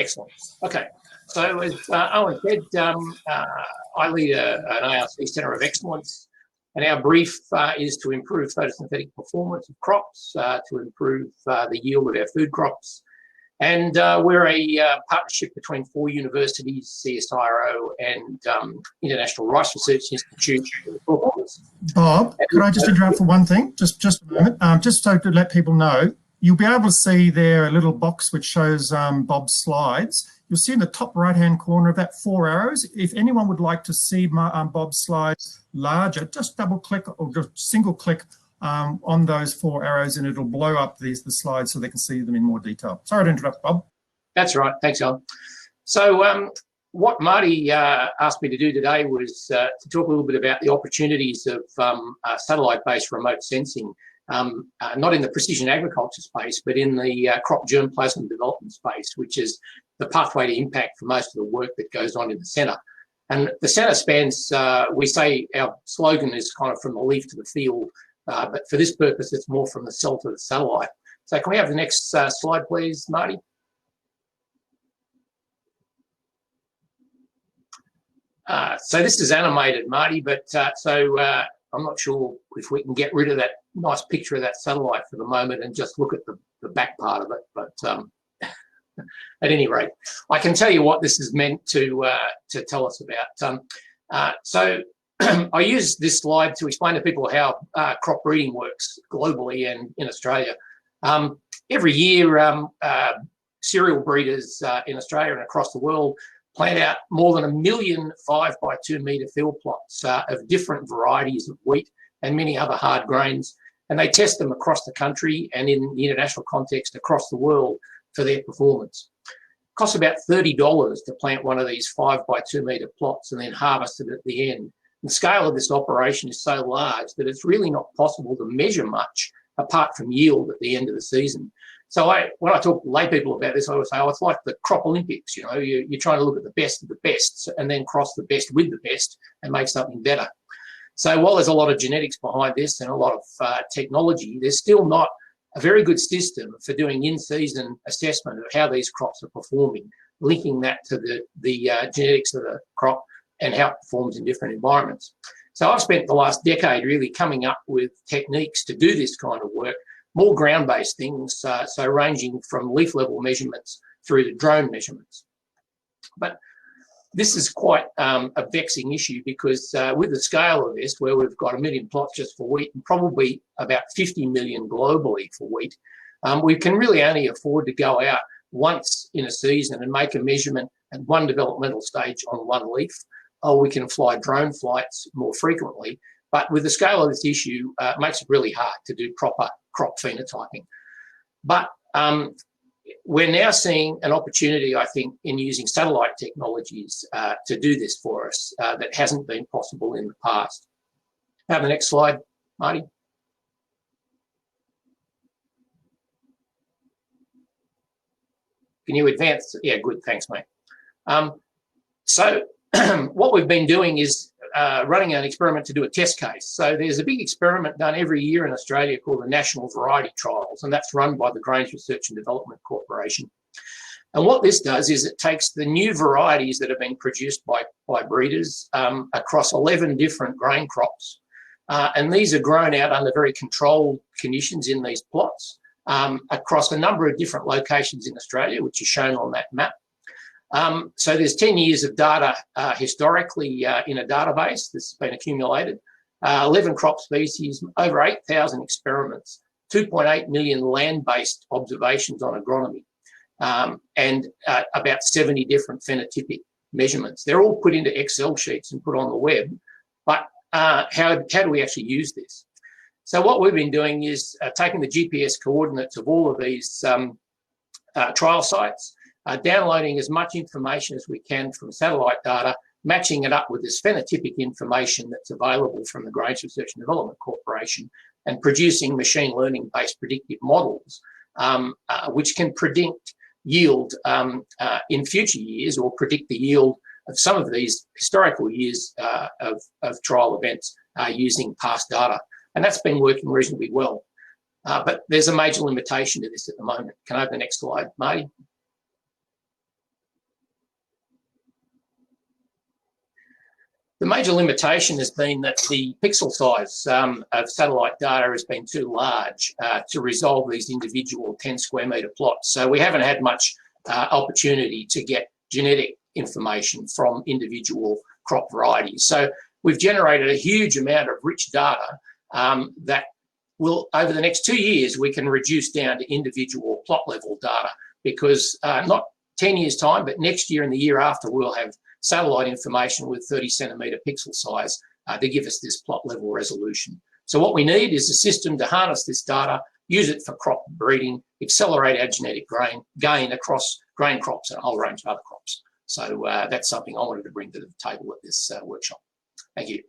Excellent. Okay. So as Owen said, I lead an ARC Centre of Excellence, and our brief is to improve photosynthetic performance of crops, to improve the yield of our food crops. And we're a partnership between 4 universities, CSIRO and International Rice Research Institute. Bob, could I just interrupt for one thing? Just a moment. Just so to let people know, you'll be able to see there a little box which shows Bob's slides. You'll see in the top right-hand corner of that 4 arrows. If anyone would like to see Bob's slides larger, just double-click or just single-click on those 4 arrows, and it'll blow up the slides so they can see them in more detail. Sorry to interrupt, Bob. That's right. Thanks, Alan. So what Marty asked me to do today was to talk a little bit about the opportunities of satellite-based remote sensing, not in the precision agriculture space, but in the crop germplasm development space, which is the pathway to impact for most of the work that goes on in the centre. And the centre spans, we say our slogan is kind of from the leaf to the field, but for this purpose, it's more from the cell to the satellite. So can we have the next slide, please, Marty? So this is animated, Marty, but I'm not sure if we can get rid of that nice picture of that satellite for the moment and just look at the back part of it. But at any rate, I can tell you what this is meant to tell us about. So I use this slide to explain to people how crop breeding works globally and in Australia. Every year, cereal breeders in Australia and across the world plant out more than 1 million 5 by 2 metre field plots of different varieties of wheat and many other hard grains, and they test them across the country and in the international context across the world for their performance. It costs about $30 to plant one of these 5 by 2 metre plots and then harvest it at the end. The scale of this operation is so large that it's really not possible to measure much apart from yield at the end of the season. So when I talk to lay people about this, I always say, oh, it's like the crop Olympics. You know, you're trying to look at the best of the best and then cross the best with the best and make something better. So while there's a lot of genetics behind this and a lot of technology, there's still not a very good system for doing in-season assessment of how these crops are performing, linking that to the genetics of the crop and how it performs in different environments. So I've spent the last decade really coming up with techniques to do this kind of work, more ground-based things, so ranging from leaf level measurements through to drone measurements. But this is quite a vexing issue because with the scale of this, where we've got 1 million plots just for wheat and probably about 50 million globally for wheat, we can really only afford to go out once in a season and make a measurement at one developmental stage on one leaf, or we can fly drone flights more frequently. But with the scale of this issue, it makes it really hard to do proper crop phenotyping. But we're now seeing an opportunity, I think, in using satellite technologies to do this for us that hasn't been possible in the past. Have the next slide, Marty. Can you advance? Yeah, good, thanks, mate. So what we've been doing is running an experiment to do a test case. So there's a big experiment done every year in Australia called the National Variety Trials, and that's run by the Grains Research and Development Corporation. And what this does is it takes the new varieties that have been produced by breeders across 11 different grain crops, and these are grown out under very controlled conditions in these plots across a number of different locations in Australia, which is shown on that map. So there's 10 years of data historically in a database that's been accumulated, 11 crop species, over 8,000 experiments, 2.8 million land-based observations on agronomy, and about 70 different phenotypic measurements. They're all put into Excel sheets and put on the web, but how do we actually use this? So what we've been doing is taking the GPS coordinates of all of these trial sites, downloading as much information as we can from satellite data, matching it up with this phenotypic information that's available from the Grains Research and Development Corporation, and producing machine learning-based predictive models, which can predict yield in future years, or predict the yield of some of these historical years of trial events using past data. And that's been working reasonably well. But there's a major limitation to this at the moment. Can I have the next slide, Marty? The major limitation has been that the pixel size of satellite data has been too large to resolve these individual 10 square metre plots. So we haven't had much opportunity to get genetic information from individual crop varieties. So we've generated a huge amount of rich data that will, over the next 2 years, we can reduce down to individual plot level data, because not 10 years time, but next year and the year after, we'll have satellite information with 30 centimetre pixel size to give us this plot level resolution. So what we need is a system to harness this data, use it for crop breeding, accelerate our genetic gain across grain crops and a whole range of other crops. So that's something I wanted to bring to the table at this workshop. Thank you.